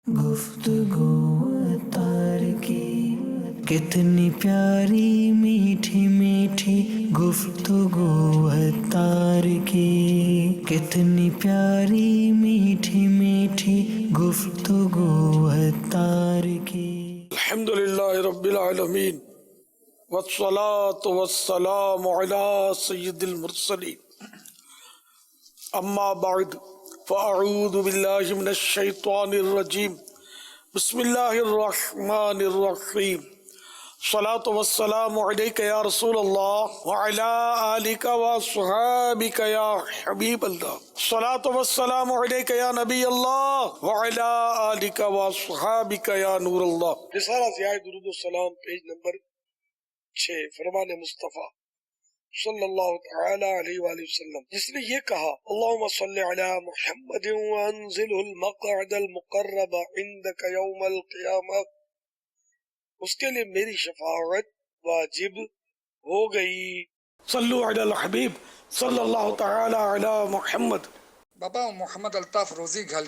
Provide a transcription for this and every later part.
گفتگو تار کی کتنی پیاری میٹھی میٹھی گفتگو تار کی کتنی پیاری میٹھی میٹھی گفتگو تار کی. الحمدللہ رب العالمین والصلاة والسلام علی سید المرسلین اما بعد فاعوذ باللہ من الشیطان الرجیم بسم اللہ الرحمن الرحیم الصلاة والسلام علیک یا رسول اللہ وعلی آلک وصحابک یا حبیب اللہ الصلاة والسلام علیک یا نبی اللہ وعلی آلک وصحابک یا نور اللہ. رسالہ ضیاء درود السلام پیج نمبر 6 فرمان مصطفیٰ صلی اللہ تعالی علیہ وآلہ وسلم، جس نے یہ کہا اللہم صلی علی محمد وانزلہ المقعد المقرب عندک یوم القیامہ، اس کے لیے میری شفاعت واجب ہو گئی. صلو علی الحبیب صلی اللہ تعالی علی محمد. باپا محمد الطاف روزی گھال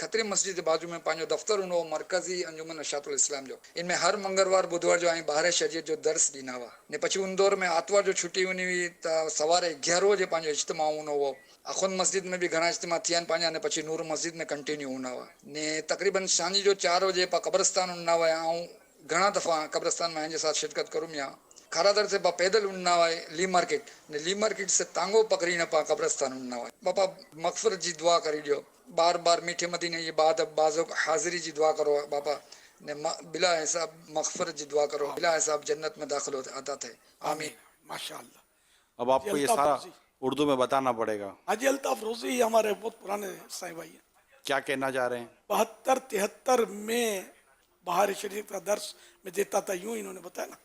خطری مسجد بازو میں پانچو دفتر ہوں مرکزی انجمن اشاعت الاسلام جو. ان میں ہر منگلوار بدھوار جو باہر شریعت جو درس ڈینا ہوا نے پچھی ان دور میں آتوار جو چھٹی ہونی ہوئی تو سوارے 11 بجے پانچو اجتماع ہونا ہو. اخون مسجد میں بھی گھنا اجتماع تھیا پانچا نے پچھی نور مسجد میں کنٹینیو ہونا ہوا نے تقریباً شانی جو 4 بجے پا قبرستان ہونا ہوا. گھنا دفعہ قبرستان میں کے ساتھ شرکت کروں یا کھارادر سے با پیدل اڑنا ہوا لی مارکیٹ نے لی مارکیٹ سے تانگو پکڑی نہ پا قبرستان اڑنا ہوا. باپا مغفرت جی دعا کری ڈیو بار بار میٹھے مدینے یہ بعد بازو حاضری جی دعا کرو باپا نے بلا حساب مغفرت جی دعا کرو بلا حساب جنت میں داخل ہوتے آتا تھے. آمین. ماشاءاللہ. اب آپ کو یہ سارا اردو میں بتانا پڑے گا. حاجی الطاف روزی ہمارے بہت پرانے سائیں بھائی ہیں. کیا کہنا چاہ رہے ہیں؟ 72-73 میں بہار شریف کا درس میں دیتا تھا، یوں انہوں نے بتایا نا.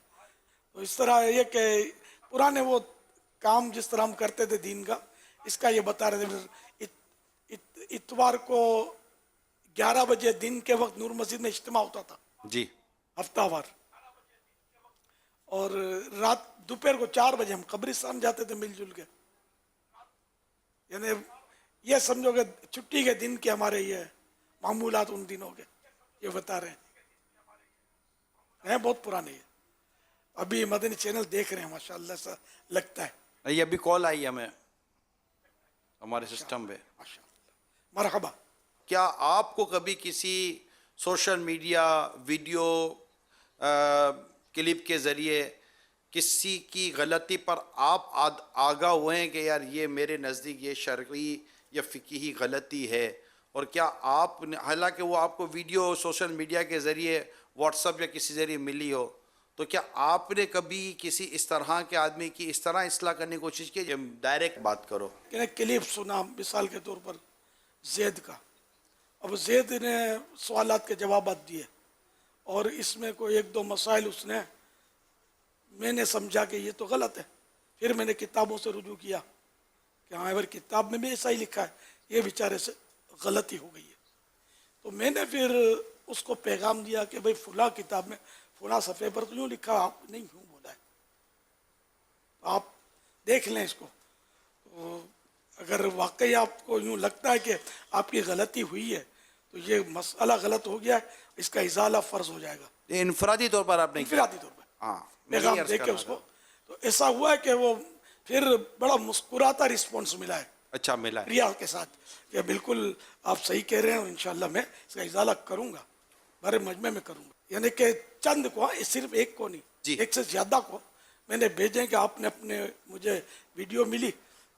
تو اس طرح یہ کہ پرانے وہ کام جس طرح ہم کرتے تھے دین کا، اس کا یہ بتا رہے تھے. اتوار کو 11 بجے دن کے وقت نور مسجد میں اجتماع ہوتا تھا جی ہفتہ وار، اور رات دوپہر کو 4 بجے ہم قبرستان جاتے تھے مل جل کے. یعنی یہ سمجھو کہ چھٹی کے دن کے ہمارے یہ معمولات ان دنوں کے یہ بتا رہے ہیں بہت پرانے. ابھی مدنی چینل دیکھ رہے ہیں ماشاءاللہ ایسا لگتا ہے. یہ ابھی کال آئی ہمیں ہمارے سسٹم پہ. مرحبا. کیا آپ کو کبھی کسی سوشل میڈیا ویڈیو کلپ کے ذریعے کسی کی غلطی پر آپ آگاہ ہوئے ہیں کہ یار یہ میرے نزدیک یہ شرعی یا فقہی غلطی ہے، اور کیا آپ نے حالانکہ وہ آپ کو ویڈیو سوشل میڈیا کے ذریعے واٹس ایپ یا کسی ذریعے ملی ہو، تو کیا آپ نے کبھی کسی اس طرح کے آدمی کی اس طرح اصلاح کرنے کی کوشش کی؟ ڈائریکٹ بات کرو. کلپ سنا مثال کے طور پر زید کا. اب زید نے سوالات کے جوابات دیے اور اس میں کوئی 1-2 مسائل اس نے میں نے سمجھا کہ یہ تو غلط ہے. پھر میں نے کتابوں سے رجوع کیا کہ ہاں اگر کتاب میں بھی ایسا ہی لکھا ہے، یہ بیچارے سے غلطی ہو گئی ہے. تو میں نے پھر اس کو پیغام دیا کہ بھئی فلاں کتاب میں فلاں صفحے پر تو یوں لکھا، آپ نہیں یوں بولا ہے، آپ دیکھ لیں اس کو. تو اگر واقعی آپ کو یوں لگتا ہے کہ آپ کی غلطی ہوئی ہے تو یہ مسئلہ غلط ہو گیا ہے، اس کا ازالہ فرض ہو جائے گا. انفرادی طور پر آپ نے انفرادی طور پر ہاں پیغام دے کے اس کو. تو ایسا ہوا ہے کہ وہ پھر بڑا مسکراتا رسپانس ملا ہے. اچھا ملا ہے ریا کے ساتھ کہ بالکل آپ صحیح کہہ رہے ہیں، انشاءاللہ میں اس کا ازالہ کروں گا، بڑے مجمع میں کروں گا. یعنی کہ چند کو، صرف ایک کو نہیں جی. ایک سے زیادہ کو میں نے بھیجیں کہ آپ نے اپنے مجھے ویڈیو ملی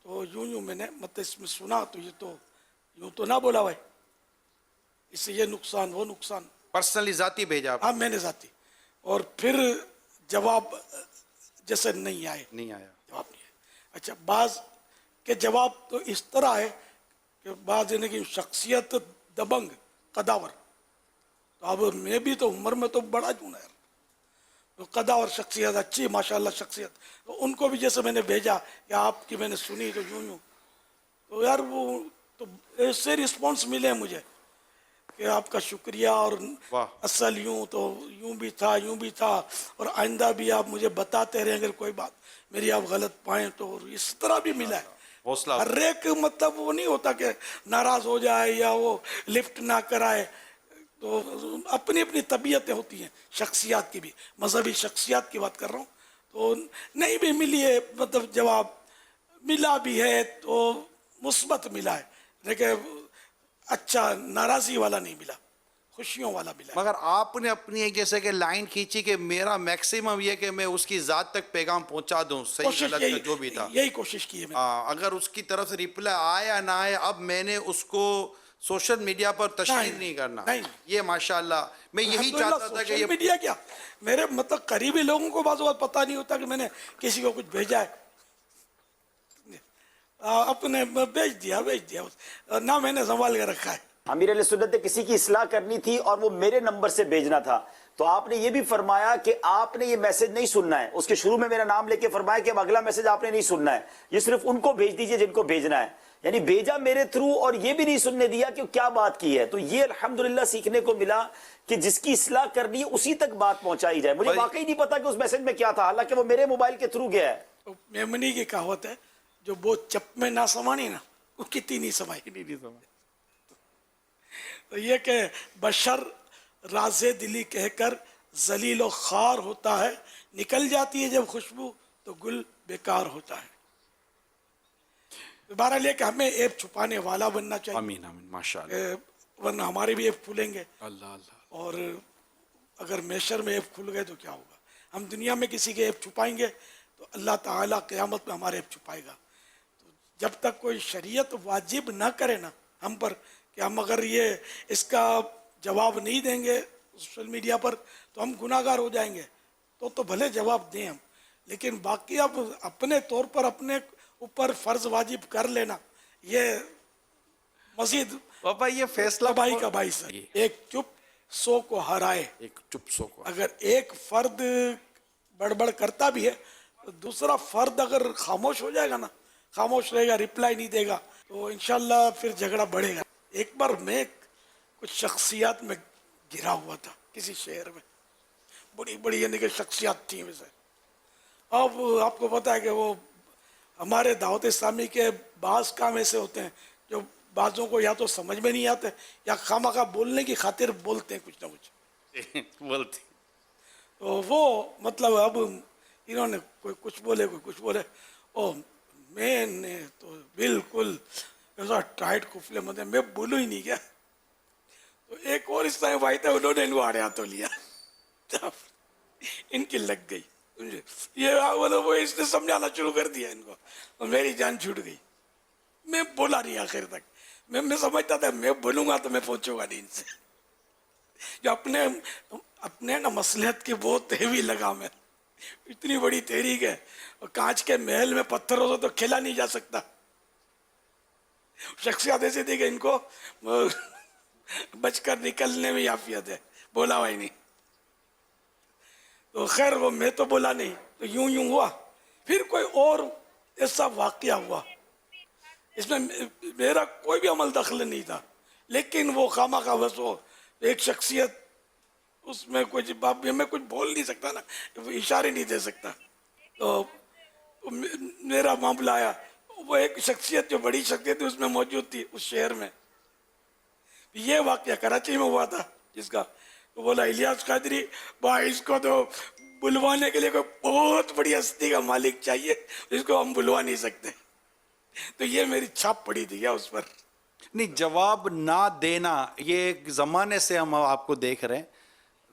تو یوں میں نے مت اس میں سنا تو یہ تو یوں تو نہ بولا بھائی، اس سے یہ نقصان وہ نقصان. پرسنلی ذاتی بھیجا آپ؟ ہاں میں نے ذاتی. اور پھر جواب جیسے نہیں آئے، جواب نہیں آئے. اچھا بعض کے جواب تو اس طرح ہے کہ بعض یعنی کہ شخصیت دبنگ قداور. تو اب میں بھی تو عمر میں تو بڑا جونا ہے، تو قداور شخصیت اچھی ماشاءاللہ شخصیت. تو ان کو بھی جیسے میں نے بھیجا کہ آپ کی میں نے سنی تو یوں تو یار وہ تو ایسے رسپانس ملے مجھے کہ آپ کا شکریہ، اور اصل یوں تو یوں بھی تھا اور آئندہ بھی آپ مجھے بتاتے رہیں اگر کوئی بات میری آپ غلط پائیں تو. اس طرح بھی ملا ہے. حوصلہ ہر ایک مطلب وہ نہیں ہوتا کہ ناراض ہو جائے یا وہ لفٹ نہ کرائے. تو اپنی اپنی طبیعتیں ہوتی ہیں شخصیات کی بھی, مذہبی شخصیات کی بات کر رہا ہوں. تو نہیں بھی ملی ہے, مطلب جواب ملا بھی ہے تو مثبت ملا ہے, لیکن اچھا ناراضی والا نہیں ملا, خوشیوں والا ملا. مگر آپ نے اپنی ایک جیسے کہ لائن کھینچی کہ میرا میکسیمم یہ کہ میں اس کی ذات تک پیغام پہنچا دوں, صحیح کوشش غلط کا جو بھی تھا. یہی کوشش کی ہے میں نے. اگر اس کی طرف سے ریپلائی آئے یا نہ آئے, اب میں نے اس کو سوشل میڈیا پر تشہیر نہیں کرنا. یہ ماشاءاللہ میں یہی چاہتا تھا کہ سوشل یہ میڈیا کیا, میرے مطلب قریبی لوگوں کو بعض اوقات پتہ نہیں ہوتا کہ میں نے کسی کو کچھ بھیجا ہے. اپنے بھیج دیا نہ میں نے سنبھال کے رکھا ہے. امیر علیہ سنت نے کسی کی اصلاح کرنی تھی اور وہ میرے نمبر سے بھیجنا تھا, تو آپ نے یہ بھی فرمایا کہ آپ نے یہ میسج نہیں سننا ہے. اس کے شروع میں میرا نام لے کے فرمایا کہ اب اگلا میسج آپ نے نہیں سننا ہے, یہ صرف ان کو بھیج دیجئے جن کو بھیجنا ہے. یعنی بھیجا میرے تھرو اور یہ بھی نہیں سننے دیا کہ کیا بات کی ہے. تو یہ الحمدللہ سیکھنے کو ملا کہ جس کی اصلاح کرنی ہے اسی تک بات پہنچائی جائے. مجھے واقعی نہیں پتا کہ اس میسج میں کیا تھا, حالانکہ وہ میرے موبائل کے تھرو گیا ہے. میمنی کی کہاوت ہے, جو بہت چپ میں نہ سمانی نا وہ کتنی نہیں سمائی. تو یہ کہ بشر راز دلی کہہ کر ذلیل و خوار ہوتا ہے, نکل جاتی ہے جب خوشبو تو گل بیکار ہوتا ہے. بہرحال یہ کہ ہمیں ایپ چھپانے والا بننا چاہیے. آمین آمین ماشاءاللہ. ورنہ ہمارے بھی ایپ کھلیں گے, اللہ اللہ. اور اگر میشر میں ایپ کھل گئے تو کیا ہوگا. ہم دنیا میں کسی کے ایپ چھپائیں گے تو اللہ تعالیٰ قیامت میں ہمارے ایپ چھپائے گا. تو جب تک کوئی شریعت واجب نہ کرے نا ہم پر کہ ہم اگر یہ اس کا جواب نہیں دیں گے سوشل میڈیا پر تو ہم گناہ گار ہو جائیں گے, تو بھلے جواب دیں ہم, لیکن باقی اب اپنے طور پر اپنے اوپر فرض واجب کر لینا یہ مزید پاپا یہ فیصلہ تباہی کا باعث ہے. ایک چپ 100 کو ہرائے. ایک چپ 100 کو. اگر ایک فرد بڑبڑ کرتا بھی ہے تو دوسرا فرد اگر خاموش ہو جائے گا نا, خاموش رہے گا, ریپلائی نہیں دے گا, تو انشاءاللہ پھر جھگڑا بڑھے گا. ایک بار میں کچھ شخصیات میں گرا ہوا تھا کسی شہر میں, بڑی بڑی یعنی کہ شخصیات تھیں ویسے. اب آپ کو پتا ہے کہ وہ ہمارے دعوت اسلامی کے بعض کام ایسے ہوتے ہیں جو بعضوں کو یا تو سمجھ میں نہیں آتے یا خواہ بولنے کی خاطر بولتے ہیں کچھ نہ کچھ بولتی. تو وہ مطلب اب انہوں نے کوئی کچھ بولے کوئی کچھ بولے, میں نے تو بالکل ایسا ٹائٹ کفلے مدے میں بولوں ہی نہیں کیا. تو ایک اور اس طرح بھائی تھا, انہوں نے ان کو آڑے ہاتھوں لیا, ان کی لگ گئی یہ وہ اس نے سمجھانا شروع کر دیا ان کو, اور میری جان چھوٹ گئی. میں بولا نہیں آخر تک, میں سمجھتا تھا میں بولوں گا تو میں پہنچوں گا نہیں ان سے. جو اپنے نا مصلحت کی بہت ہیوی لگام ہے, اتنی بڑی تحریک ہے, اور کانچ کے محل میں پتھروں سے تو کھیلا نہیں جا سکتا. شخصیات ایسی تھی کہ ان کو بچ کر نکلنے میں یافیت ہے, بولا ہوا ہی نہیں. تو خیر وہ میں تو بولا نہیں, تو یوں ہوا. پھر کوئی اور ایسا واقعہ ہوا, اس میں میرا کوئی بھی عمل دخل نہیں تھا, لیکن وہ خواہ بس وہ ایک شخصیت, اس میں کچھ میں کچھ بول نہیں سکتا نا, اشارے نہیں دے سکتا. تو میرا معاملہ آیا, وہ ایک شخصیت جو بڑی شخصیت تھی اس میں موجود تھی اس شہر میں. یہ واقعہ کراچی میں ہوا تھا جس کا, تو بولا الیاس قادری بھائی اس کو تو بلوانے کے لیے کوئی بہت بڑی ہستی کا مالک چاہیے, اس کو ہم بلوا نہیں سکتے. تو یہ میری چھاپ پڑی تھی کیا اس پر. نہیں, جواب نہ دینا یہ ایک زمانے سے ہم آپ کو دیکھ رہے ہیں.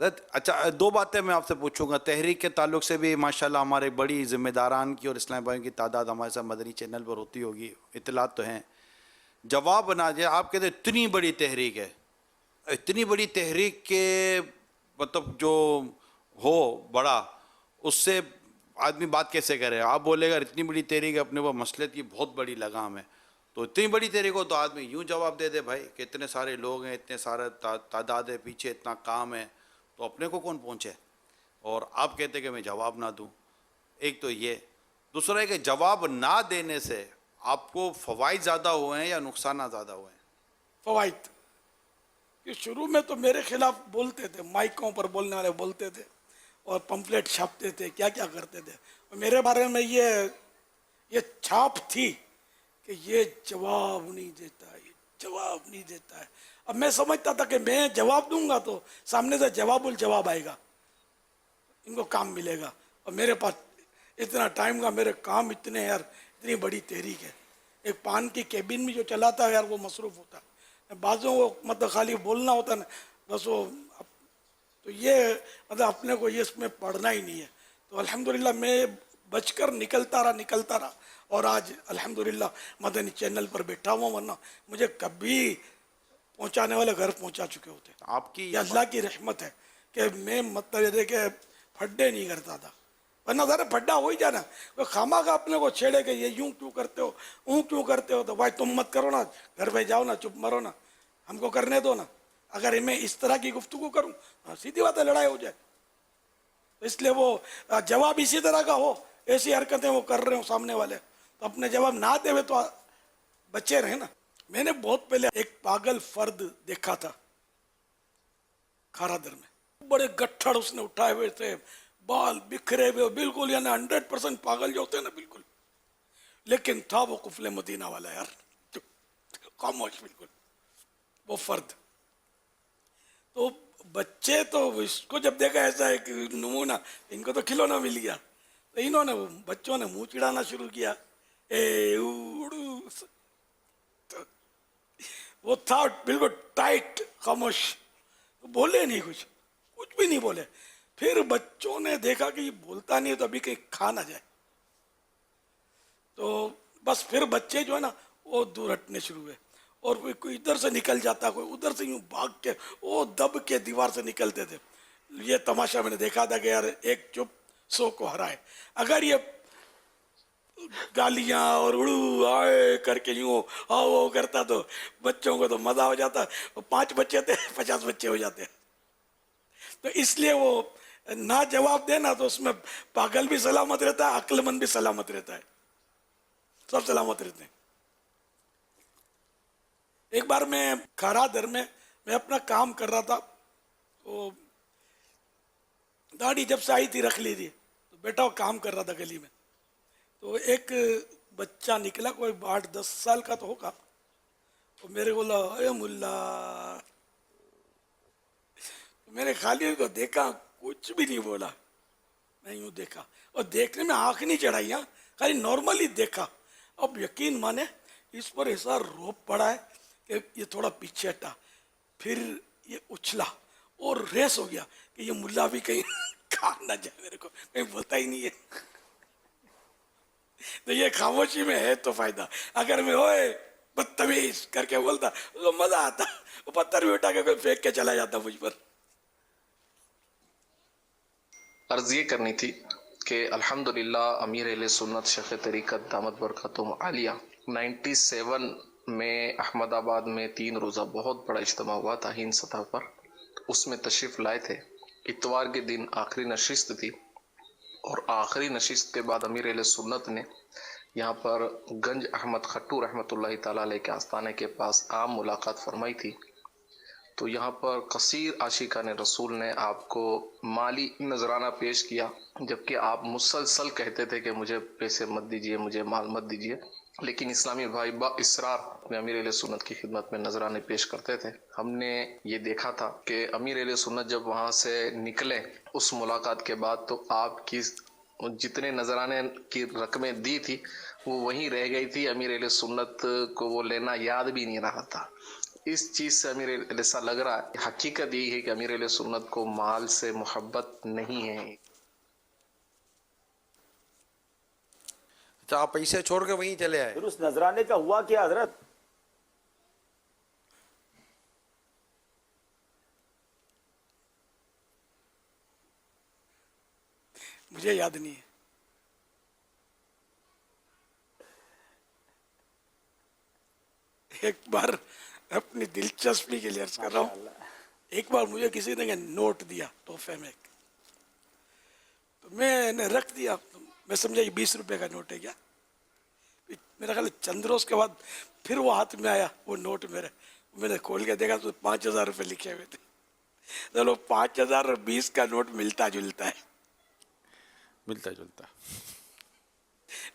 اچھا, دو باتیں میں آپ سے پوچھوں گا. تحریک کے تعلق سے بھی ماشاءاللہ ہمارے بڑی ذمہ داران کی اور اسلام بھائیوں کی تعداد ہمارے ساتھ مدنی چینل پر ہوتی ہوگی, اطلاعات تو ہیں. جواب نہ دے, آپ کہتے ہیں اتنی بڑی تحریک ہے, اتنی بڑی تحریک کے مطلب جو ہو بڑا, اس سے آدمی بات کیسے کرے. آپ بولے گا اتنی بڑی تحریک ہے, اپنے وہ مصلحت کی بہت بڑی لگام ہے, تو اتنی بڑی تحریک ہو تو آدمی یوں جواب دے دے بھائی کہ اتنے سارے لوگ ہیں, اتنے سارے تعداد ہے, پیچھے اتنا کام ہے, تو اپنے کو کون پہنچے. اور آپ کہتے کہ میں جواب نہ دوں. ایک تو یہ. دوسرا ہے کہ جواب نہ دینے سے آپ کو فوائد زیادہ ہوئے ہیں یا نقصانات زیادہ ہوئے ہیں؟ فوائد کہ شروع میں تو میرے خلاف بولتے تھے, مائکوں پر بولنے والے بولتے تھے اور پمفلیٹ چھاپتے تھے, کیا کیا کرتے تھے. اور میرے بارے میں یہ چھاپ تھی کہ یہ جواب نہیں دیتا ہے، یہ جواب نہیں دیتا ہے. اب میں سمجھتا تھا کہ میں جواب دوں گا تو سامنے سے جواب الجواب آئے گا، ان کو کام ملے گا، اور میرے پاس اتنا ٹائم کا، میرے کام اتنے یار، اتنی بڑی تحریک ہے. ایک پان کی کیبن میں جو چلاتا ہے یار وہ مصروف ہوتا ہے، بعضوں کو مطلب خالی بولنا ہوتا ہے نا بس وہ. تو یہ مطلب اپنے کو یہ اس میں پڑھنا ہی نہیں ہے. تو الحمدللہ میں بچ کر نکلتا رہا، اور آج الحمدللہ مدنی چینل پر بیٹھا ہوا، ورنہ مجھے کبھی پہنچانے والے گھر پہنچا چکے ہوتے. آپ کی یہ اللہ کی رحمت ہے کہ میں مطلب یہ کہ پھڈے نہیں کرتا تھا، ورنہ ذرا پھڈا ہو ہی جانا. وہ خامہ کا اپنے کو چھیڑے کہ یہ یوں کیوں کرتے ہو، اوں کیوں کرتے ہو، تو بھائی تم مت کرو نا، گھر پہ جاؤ نا، چپ مرو نا، ہم کو کرنے دو نا. اگر میں اس طرح کی گفتگو کروں سیدھی بات ہے لڑائی ہو جائے. اس لیے وہ جواب اسی طرح کا ہو، ایسی حرکتیں وہ کر رہے ہوں سامنے والے، تو اپنے جواب نہ دے ہوئے تو بچے رہے نا. میں نے بہت پہلے ایک پاگل فرد دیکھا تھا کھارا در میں، بڑے گٹھڑ اس نے اٹھائے ہوئے تھے، بال بکھرے ہوئے، بالکل یعنی 100% پاگل جو ہوتے ہیں نا بالکل. لیکن تھا وہ قفل مدینہ والا یار، خاموش بالکل وہ فرد. تو بچے تو اس کو جب دیکھا ایسا ہے کہ نمونہ، ان کو تو کھلونا مل گیا، تو انہوں نے بچوں نے منہ چڑھانا شروع کیا، اے اوڑو. وہ تھا بالکل ٹائٹ، خاموش، بولے نہیں، کچھ بھی نہیں بولے. پھر بچوں نے دیکھا کہ یہ بولتا نہیں ہے تو ابھی کہیں کھا نہ جائے، تو بس پھر بچے جو ہے نا وہ دور ہٹنے شروع ہوئے، اور کوئی ادھر سے نکل جاتا، کوئی ادھر سے یوں بھاگ کے وہ دب کے دیوار سے نکلتے تھے. یہ تماشا میں نے دیکھا تھا کہ یار ایک چپ 100 کو ہرائے. اگر یہ گالیاں اور اڑو آئے کر کے یوں آؤ کرتا تو بچوں کو تو مزہ ہو جاتا. 5 بچے تھے 50 بچے ہو جاتے. تو اس لیے وہ نہ جواب دینا تو اس میں پاگل بھی سلامت رہتا ہے، عقل مند بھی سلامت رہتا ہے، سب سلامت رہتے ہیں. ایک بار میں کھارا در میں اپنا کام کر رہا تھا، تو داڑھی جب سے آئی تھی رکھ لی تھی، تو بیٹا وہ کام کر رہا تھا گلی میں. تو ایک بچہ نکلا، کوئی 8-10 سال کا تو ہوگا، تو میرے کو بولا اے ملا. میں نے خالی کو دیکھا، کچھ بھی نہیں بولا، میں یوں دیکھا، اور دیکھنے میں آنکھ نہیں چڑھائی، خالی نارملی دیکھا. اب یقین مانے اس پر ایسا روپ پڑا ہے کہ یہ تھوڑا پیچھے ہٹا، پھر یہ اچھلا اور ریس ہو گیا کہ یہ ملا بھی کہیں کھا نہ جائے، میرے کو کہیں بولتا ہی نہیں ہے. تو یہ خاموشی میں ہے تو فائدہ. اگر میں ہوئے بدتمیز کر کے بولتا تو مزہ آتا، وہ پتھر بھی اٹھا کے کوئی پھینک کے چلا جاتا مجھ پر. عرض یہ کرنی تھی کہ الحمدللہ امیر اہل سنت شیخ طریقت دامت برکاتہم عالیہ 97 میں احمد آباد میں 3 روزہ بہت بڑا اجتماع ہوا تھا ہند سطح پر. اس میں تشریف لائے تھے. اتوار کے دن آخری نشست تھی، اور آخری نشست کے بعد امیر اہل سنت نے یہاں پر گنج احمد خٹو رحمۃ اللہ تعالیٰ علیہ کے آستانے کے پاس عام ملاقات فرمائی تھی. تو یہاں پر قصیر عاشقان رسول نے آپ کو مالی نذرانہ پیش کیا، جبکہ آپ مسلسل کہتے تھے کہ مجھے پیسے مت دیجیے، مجھے مال مت دیجیے. لیکن اسلامی بھائی با اصرار اپنے امیر اہل سنت کی خدمت میں نذرانے پیش کرتے تھے. ہم نے یہ دیکھا تھا کہ امیر اہل سنت جب وہاں سے نکلے اس ملاقات کے بعد، تو آپ کی جتنے نذرانے کی رقمیں دی تھی وہ وہیں رہ گئی تھی. امیر اہل سنت کو وہ لینا یاد بھی نہیں رہا تھا. اس چیز سے امیر ایسا لگ رہا ہے، حقیقت یہی ہے کہ امیر اہل سنت کو مال سے محبت نہیں ہے. اچھا، آپ پیسے چھوڑ کے وہیں چلے آئے؟ پھر اس نذرانے کا ہوا کیا حضرت؟ مجھے یاد نہیں ہے. ایک بار اپنی دلچسپی کے لیے عرض کر رہا ہوں، ایک بار مجھے کسی نے نوٹ دیا تحفے میں، تو میں نے رکھ دیا. میں سمجھا یہ 20 روپے کا نوٹ ہے کیا. میرا خیال چند روز کے بعد پھر وہ ہاتھ میں آیا وہ نوٹ میرے. میں نے کھول کے دیکھا تو 5000 روپے لکھے ہوئے تھے. چلو 5000 اور 20 کا نوٹ ملتا جلتا ہے. ملتا جلتا.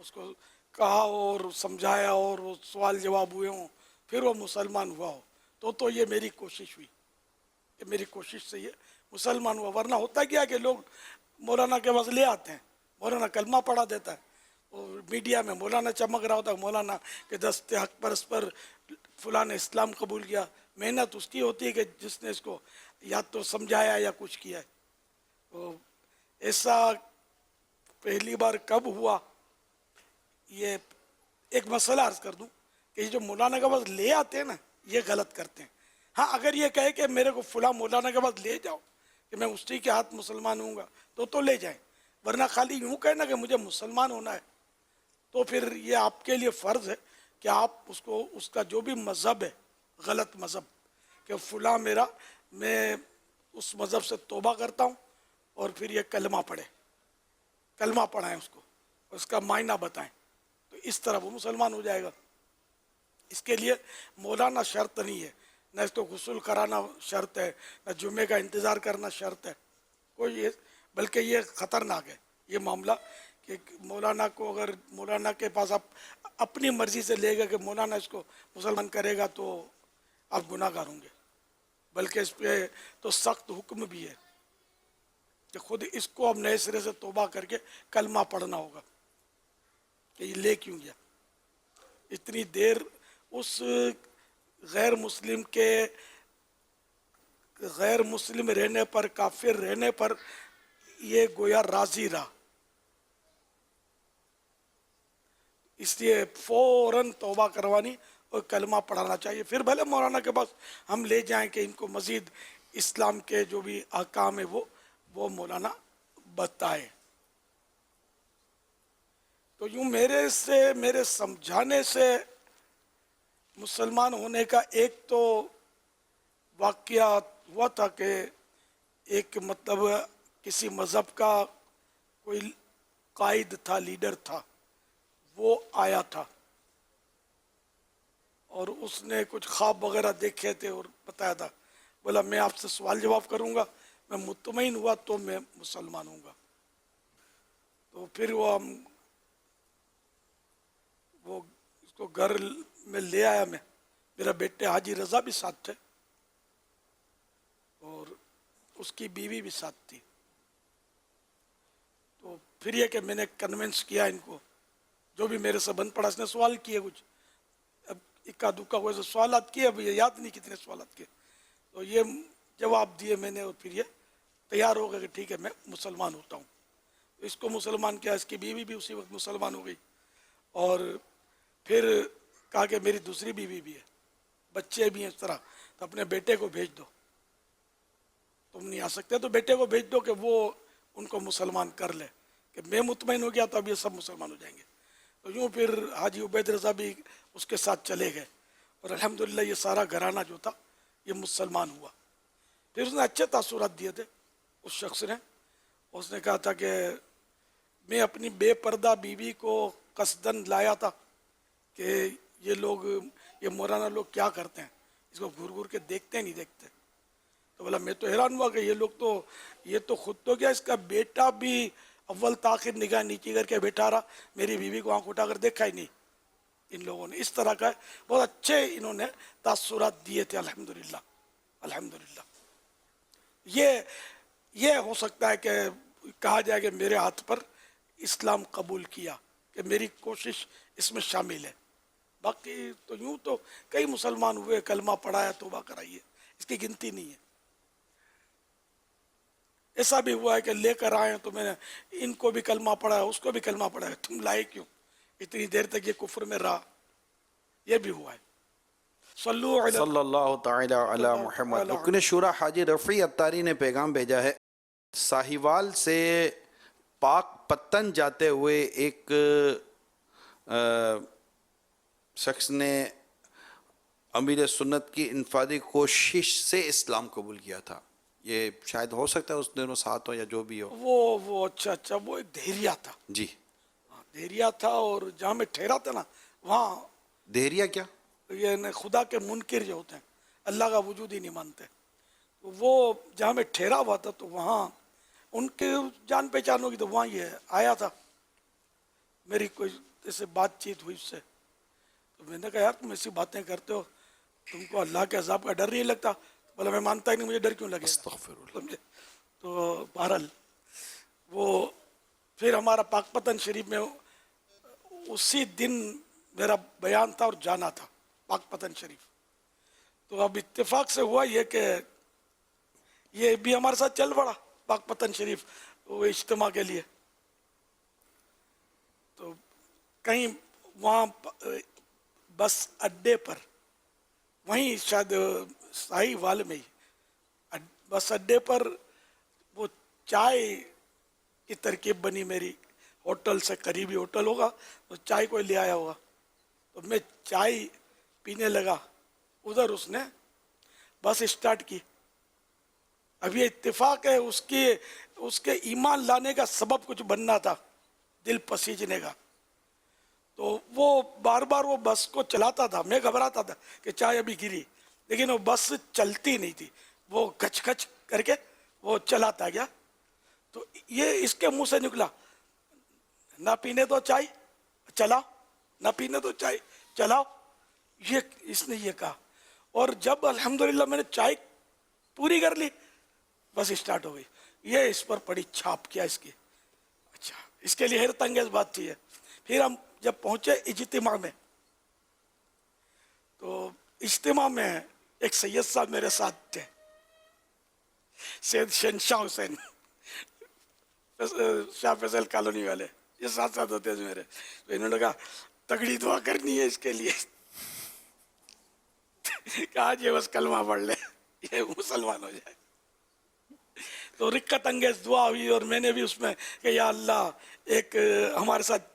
اس کو کہا اور سمجھایا اور وہ سوال جواب ہوئے ہوں پھر وہ مسلمان ہوا ہو تو یہ میری کوشش ہوئی، یہ میری کوشش سے یہ مسلمان ہوا. ورنہ ہوتا کیا کہ لوگ مولانا کے پاس لے آتے ہیں، مولانا کلمہ پڑھا دیتا ہے اور میڈیا میں مولانا چمک رہا ہوتا ہے، مولانا کے دست حق پر اس پر فلاں نے اسلام قبول کیا. محنت اس کی ہوتی ہے کہ جس نے اس کو یا تو سمجھایا یا کچھ کیا ہے. تو ایسا پہلی بار کب ہوا، یہ ایک مسئلہ عرض کر دوں کہ یہ جو مولانا کے پاس لے آتے ہیں نا یہ غلط کرتے ہیں. ہاں اگر یہ کہے کہ میرے کو فلاں مولانا کے پاس لے جاؤ کہ میں اسی کے ہاتھ مسلمان ہوں گا تو لے جائیں، ورنہ خالی یوں کہنا کہ مجھے مسلمان ہونا ہے تو پھر یہ آپ کے لیے فرض ہے کہ آپ اس کو اس کا جو بھی مذہب ہے غلط مذہب کہ فلاں میرا، میں اس مذہب سے توبہ کرتا ہوں اور پھر یہ کلمہ پڑھے، کلمہ پڑھائیں اس کو، اس کا معنی بتائیں، تو اس طرح وہ مسلمان ہو جائے گا. اس کے لیے مولانا شرط نہیں ہے، نہ اس کو غسل کرانا شرط ہے، نہ جمعے کا انتظار کرنا شرط ہے کوئی، بلکہ یہ خطرناک ہے یہ معاملہ کہ مولانا کو اگر مولانا کے پاس آپ اپنی مرضی سے لے گا کہ مولانا اس کو مسلمان کرے گا تو آپ گناہ گار ہوں گے. بلکہ اس پہ تو سخت حکم بھی ہے کہ خود اس کو اب نئے سرے سے توبہ کر کے کلمہ پڑھنا ہوگا کہ یہ لے کیوں گیا. اتنی دیر اس غیر مسلم کے غیر مسلم رہنے پر، کافر رہنے پر یہ گویا راضی رہا، اس لیے فوراً توبہ کروانی اور کلمہ پڑھانا چاہیے. پھر بھلے مولانا کے پاس ہم لے جائیں کہ ان کو مزید اسلام کے جو بھی احکام ہے وہ مولانا بتائے. تو یوں میرے سمجھانے سے مسلمان ہونے کا ایک تو واقعہ ہوا تھا کہ ایک مطلب کسی مذہب کا کوئی قائد تھا، لیڈر تھا، وہ آیا تھا اور اس نے کچھ خواب وغیرہ دیکھے تھے اور بتایا تھا، بولا میں آپ سے سوال جواب کروں گا، میں مطمئن ہوا تو میں مسلمان ہوں گا. تو پھر وہ اس کو گھر میں لے آیا، میں میرا بیٹے حاجی رضا بھی ساتھ تھے اور اس کی بیوی بھی ساتھ تھی. تو پھر یہ کہ میں نے کنونس کیا ان کو، جو بھی میرے سے بن پڑا، اس نے سوال کیے کچھ، اب اکا دکا ہوئے سے سوالات کیے، اب یہ یاد نہیں کتنے سوالات کیے، تو یہ جواب دیے میں نے اور پھر یہ تیار ہو گیا کہ ٹھیک ہے میں مسلمان ہوتا ہوں. اس کو مسلمان کیا، اس کی بیوی بھی اسی وقت مسلمان ہو گئی اور پھر کہا کہ میری دوسری بیوی بھی ہے، بچے بھی ہیں، اس طرح تو اپنے بیٹے کو بھیج دو، تم نہیں آ سکتے تو بیٹے کو بھیج دو کہ وہ ان کو مسلمان کر لے، کہ میں مطمئن ہو گیا تو اب یہ سب مسلمان ہو جائیں گے. تو یوں پھر حاجی عبید رضا بھی اس کے ساتھ چلے گئے اور الحمدللہ یہ سارا گھرانہ جو تھا یہ مسلمان ہوا. پھر اس نے اچھے تاثرات دیے تھے اس شخص نے، اس نے کہا تھا کہ میں اپنی بے پردہ بیوی کو قصداً لایا تھا کہ یہ لوگ، یہ مولانا لوگ کیا کرتے ہیں، اس کو گھور گھور کے دیکھتے نہیں دیکھتے. تو بولا میں تو حیران ہوا کہ یہ تو خود تو کیا، اس کا بیٹا بھی اول تاخیر نگاہ نیچی کر کے بیٹھا رہا، میری بیوی کو آنکھ اٹھا کر دیکھا ہی نہیں. ان لوگوں نے اس طرح کا بہت اچھے انہوں نے تاثرات دیے تھے الحمدللہ. الحمدللہ یہ ہو سکتا ہے کہ کہا جائے کہ میرے ہاتھ پر اسلام قبول کیا، کہ میری کوشش اس میں شامل ہے. باقی تو یوں تو کئی مسلمان ہوئے، کلمہ پڑھایا، توبہ کرائی ہے، اس کی گنتی نہیں ہے. ایسا بھی ہوا ہے کہ لے کر آئے تو میں نے ان کو بھی کلمہ پڑھایا، اس کو بھی کلمہ پڑھایا، تم لائے کیوں، اتنی دیر تک یہ کفر میں رہا، یہ بھی ہوا ہے. صلی اللہ تعالی علی محمد. رکن شورا حاجی رفیع اتاری نے پیغام بھیجا ہے، ساہیوال سے پاک پتن جاتے ہوئے ایک شخص نے امیر سنت کی انفرادی کوشش سے اسلام قبول کیا تھا. یہ شاید ہو سکتا ہے اس دنوں ساتھ ہو یا جو بھی ہو. وہ اچھا وہ ایک دہریہ تھا. جی دہریہ تھا، اور جہاں میں ٹھہرا تھا نا وہاں دہریہ کیا، یہ خدا کے منکر جو ہوتے ہیں، اللہ کا وجود ہی نہیں مانتے، تو وہ جہاں میں ٹھہرا ہوا تھا تو وہاں ان کے جان پہچان ہوگی تو وہاں یہ آیا تھا، میری کوئی سے بات چیت ہوئی اس سے، تو میں نے کہا یار تم ایسی باتیں کرتے ہو، تم کو اللہ کے عذاب کا ڈر نہیں لگتا؟ بولا میں مانتا ہی نہیں، مجھے ڈر کیوں لگے گا؟ سمجھے؟ تو بہرحال وہ پھر ہمارا پاک پتن شریف میں اسی دن میرا بیان تھا اور جانا تھا پاک پتن شریف. تو اب اتفاق سے ہوا یہ کہ یہ بھی ہمارے ساتھ چل پڑا پاک پتن شریف وہ اجتماع کے لیے. تو کہیں وہاں بس اڈے پر، وہیں شاید سائی وال میں ہی بس اڈے پر وہ چائے کی ترکیب بنی میری، ہوٹل سے قریبی ہوٹل ہوگا تو چائے کوئی لے آیا ہوگا، تو میں چائے پینے لگا، ادھر اس نے بس اسٹارٹ کی. اب یہ اتفاق ہے اس کے ایمان لانے کا سبب کچھ بننا تھا، دل پسیجنے کا. تو وہ بار بار وہ بس کو چلاتا تھا، میں گھبراتا تھا کہ چائے ابھی گری، لیکن وہ بس چلتی نہیں تھی، وہ کچ کچ کر کے وہ چلاتا گیا. تو یہ اس کے منہ سے نکلا، نہ پینے تو چائے چلاؤ، نہ پینے تو چائے چلاؤ، یہ اس نے یہ کہا. اور جب الحمدللہ میں نے چائے پوری کر لی، بس اسٹارٹ ہو گئی. یہ اس پر پڑی چھاپ کیا اس کی. اچھا، اس کے لیے حیرت انگیز بات تھی ہے. پھر ہم جب پہنچے اجتماع میں، تو اجتماع میں ایک سید صاحب میرے ساتھ تھے، سید شہنشاہ حسین، شاہ فیصل کالونی والے، یہ ساتھ ساتھ ہوتے تھے میرے. تو انہوں نے کہا تگڑی دعا کرنی ہے اس کے لیے، کہا جی بس کلمہ پڑھ لے یہ مسلمان ہو جائے. تو رقت انگیز دعا ہوئی، اور میں نے بھی اس میں کہ یا اللہ ایک ہمارے ساتھ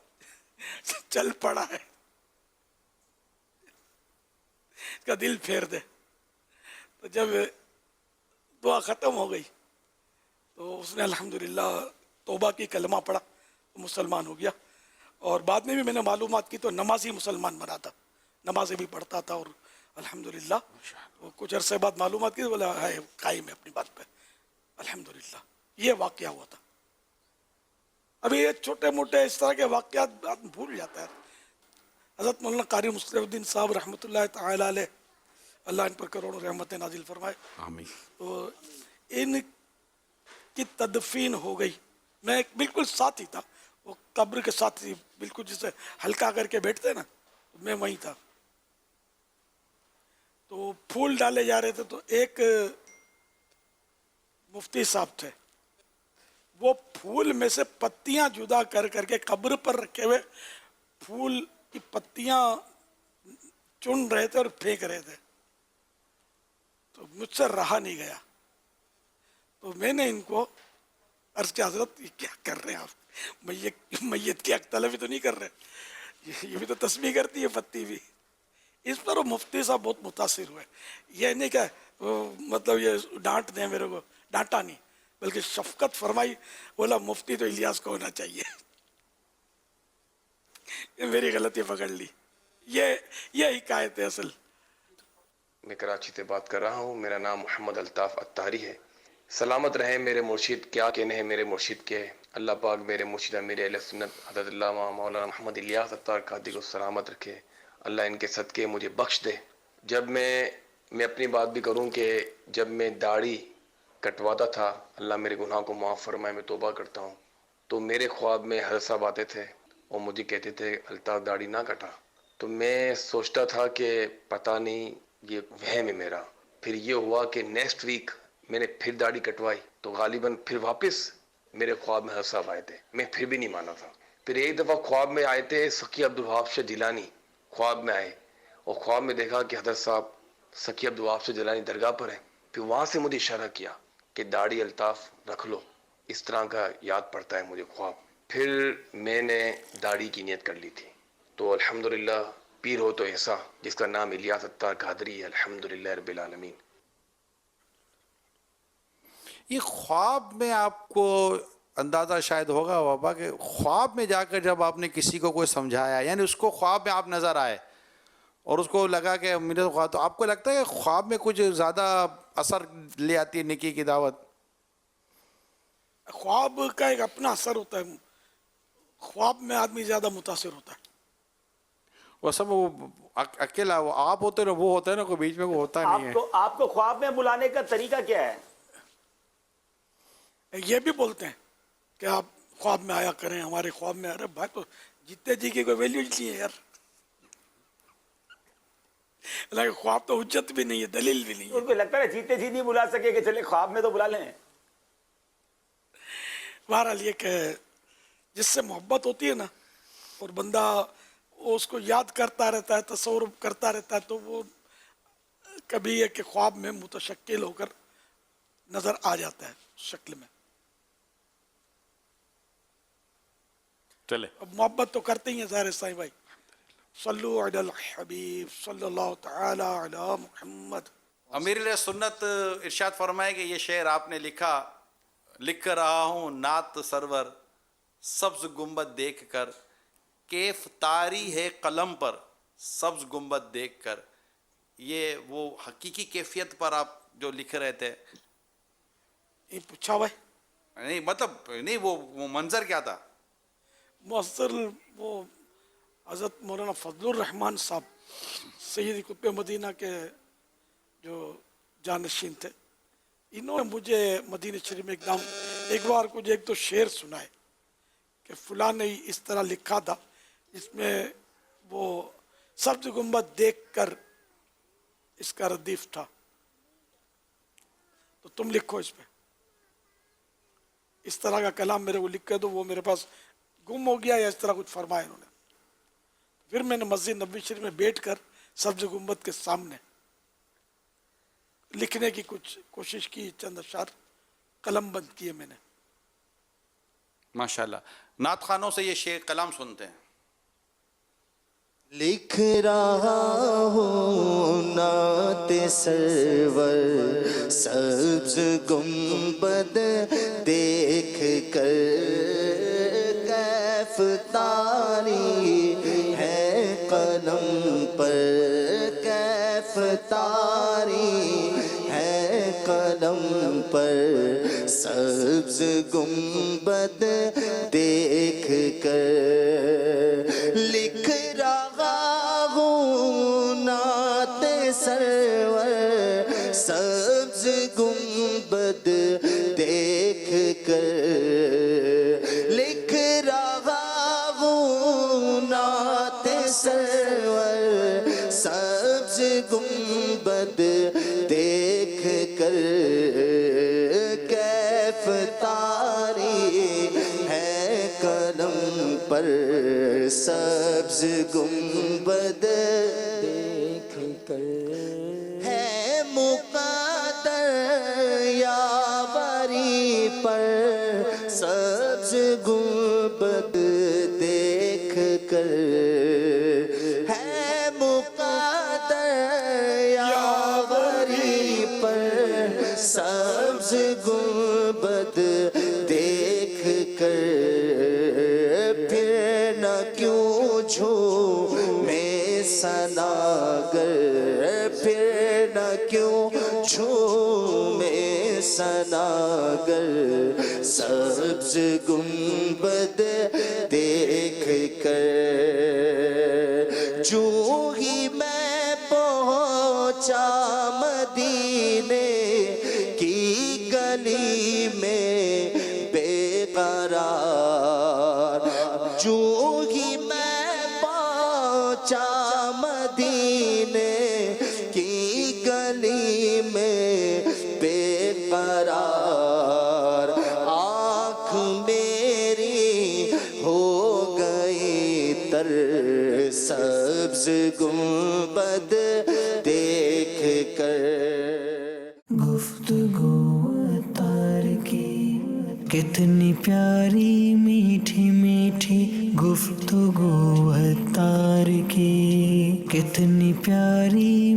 چل پڑا ہے، اس کا دل پھیر دے. تو جب دعا ختم ہو گئی تو اس نے الحمدللہ توبہ کی، کلمہ پڑھا، مسلمان ہو گیا. اور بعد میں بھی میں نے معلومات کی تو نمازی مسلمان بنا تھا، نمازیں بھی پڑھتا تھا، اور الحمدللہ کچھ عرصے بعد معلومات کی تو بولا ہے قائم ہے اپنی بات پہ. الحمدللہ یہ واقعہ ہوا تھا. ابھی یہ چھوٹے موٹے اس طرح کے واقعات آدمی بھول جاتا ہے. حضرت مولانا قاری مصلح الدین صاحب رحمۃ اللہ تعالی علیہ، اللہ ان پر کروڑوں رحمتیں نازل فرمائے. آمین. تو ان کی تدفین ہو گئی، میں بالکل ساتھ ہی تھا، وہ قبر کے ساتھ ہی بالکل جسے ہلکا کر کے بیٹھتے نا، میں وہیں تھا. تو پھول ڈالے جا رہے تھے، تو ایک مفتی صاحب تھے، وہ پھول میں سے پتیاں جدا کر کر کے قبر پر رکھے ہوئے پھول کی پتیاں چن رہے تھے اور پھینک رہے تھے. تو مجھ سے رہا نہیں گیا، تو میں نے ان کو عرض کیا حضرت یہ کیا کر رہے ہیں آپ، میت کی حق طلبی تو نہیں کر رہے، یہ بھی تو تسبیح کرتی ہے پتی بھی. اس پر وہ مفتی صاحب بہت متاثر ہوئے. یہ نہیں کہ مطلب یہ ڈانٹ دیں میرے کو، ڈانٹا نہیں، بلکہ شفقت فرمائی، بولا مفتی تو الیاس کو ہونا چاہیے. میری غلطی پکڑ لی. یہ حکایت ہے اصل. میں کراچی سے بات کر رہا ہوں، میرا نام محمد الطاف اتاری ہے. سلامت رہیں میرے مرشد، کیا کہنے ہیں میرے مرشد کے. اللہ پاک میرے مرشد امیر اہل سنت حضرت علامہ مولانا محمد الیاس اتار قادری کو سلامت رکھے. اللہ ان کے صدقے مجھے بخش دے. جب میں اپنی بات بھی کروں کہ جب میں داڑھی کٹواتا تھا، اللہ میرے گناہ کو معاف فرمائے، میں توبہ کرتا ہوں، تو میرے خواب میں حضرت صاحب آتے تھے اور مجھے کہتے تھے الطاف داڑھی نہ کٹا. تو میں سوچتا تھا کہ پتہ نہیں یہ وہم ہے میرا. پھر یہ ہوا کہ نیکسٹ ویک میں نے پھر داڑھی کٹوائی، تو غالباً پھر واپس میرے خواب میں حضرت صاحب آئے تھے. میں پھر بھی نہیں مانا تھا. پھر ایک دفعہ خواب میں آئے تھے سقی عبدالوہاب شاہ جیلانی، خواب میں آئے اور خواب میں دیکھا کہ حضرت صاحب سقی عبدالوہاب شاہ جیلانی درگاہ پر ہیں. پھر وہاں سے مجھے اشارہ کیا کہ داڑھی الطاف رکھ لو، اس طرح کا یاد پڑتا ہے مجھے خواب. پھر میں نے داڑھی کی نیت کر لی تھی. تو الحمدللہ پیر ہو تو ایسا، جس کا نام الیاس اتار قادری ہے، الحمدللہ رب العالمین. یہ خواب میں آپ کو اندازہ شاید ہوگا بابا کہ خواب میں جا کر جب آپ نے کسی کو کوئی سمجھایا، یعنی اس کو خواب میں آپ نظر آئے اور اس کو لگا کہ میرے خواب، تو آپ کو لگتا ہے کہ خواب میں کچھ زیادہ اثر لے آتی ہے نیکی کی دعوت؟ خواب کا ایک اپنا اثر ہوتا ہے، خواب میں آدمی زیادہ متاثر ہوتا ہے. وہ سب وہ اکیلا وہ آپ ہوتے ہیں وہ ہوتا ہے نا, کوئی بیچ میں وہ ہوتا نہیں ہے. آپ کو خواب میں بلانے کا طریقہ کیا ہے؟ یہ بھی بولتے ہیں کہ آپ خواب میں آیا کریں, ہمارے خواب میں. ارے بھائی تو جیتے جی کی کوئی ویلیو نہیں ہے یار. لیکن خواب تو حجت بھی نہیں ہے, دلیل بھی نہیں ہے. ان کو لگتا ہے جیتے جی نہیں بلا سکے کہ چلے خواب میں تو بلا لیں. بہرحال یہ کہ جس سے محبت ہوتی ہے نا اور بندہ اس کو یاد کرتا رہتا ہے, تصور کرتا رہتا ہے, تو وہ کبھی یہ کہ خواب میں متشکل ہو کر نظر آ جاتا ہے شکل میں. چلے اب محبت تو کرتے ہی ہیں ظاہر سائیں بھائی. صلو علی الحبیب صلی اللہ تعالی علی محمد. امیر علیہ سنت ارشاد فرمائے کہ یہ شعر آپ نے لکھ رہا ہوں نعت سرور سبز گنبد دیکھ کر, کیف طاری ہے قلم پر سبز گنبد دیکھ کر. یہ وہ حقیقی کیفیت پر آپ جو لکھ رہے تھے؟ یہ پوچھا بھائی نہیں مطلب نہیں وہ منظر کیا تھا؟ مؤثر وہ حضرت مولانا فضل الرحمان صاحب سیدی قطب مدینہ کے جو جانشین تھے, انہوں نے مجھے مدینہ شریف میں ایک بار کچھ ایک دو شعر سنائے کہ فلاں نے اس طرح لکھا تھا, جس میں وہ سبز گنبد دیکھ کر اس کا ردیف تھا, تو تم لکھو اس پہ. اس طرح کا کلام میرے کو لکھ کے دو. وہ میرے پاس گم ہو گیا یا اس طرح کچھ فرمایا انہوں نے. پھر میں نے مسجد نبوی شریف میں بیٹھ کر سبز گنبد کے سامنے لکھنے کی کچھ کوشش کی, چند اشعار قلم بند کیے میں نے. ماشاءاللہ. نعت خانوں سے یہ شعر کلام سنتے ہیں. لکھ رہا ہوں نعت سرور سبز گنبد دیکھ کر, کیف طاری ہے قلم پر, کیف طاری ہے قلم پر سبز گنبد دیکھ کر. لکھ رہا ہوں نعت سرور سبز گنبد دیکھ کر, لکھ رہا ہوں نعت سرور سبز گنبد دیکھ کر, کیف طاری ہے قلم پر سبز گنبد دیکھ کر. ہے مقدر یاوری پر سبز گنبد دیکھ کر, ہے مقدر یاوری پر سبز گنبد دیکھ کر. پھر نہ کیوں جھومے ثناگر, پھر نہ کیوں جھومے ثناگر سبز گنبد دیکھ کر. جو ہی میں پہنچا مدینے کی گلی میں بے قرار, جو ہی میں پہنچا مدینے کی گلی میں بے قرار, آنکھ میری ہو گئی تر سبز گنبد دیکھ کر. گفتگو تار کی کتنی پیاری میٹھی میٹھی گفتگو تار کی, کتنی پیاری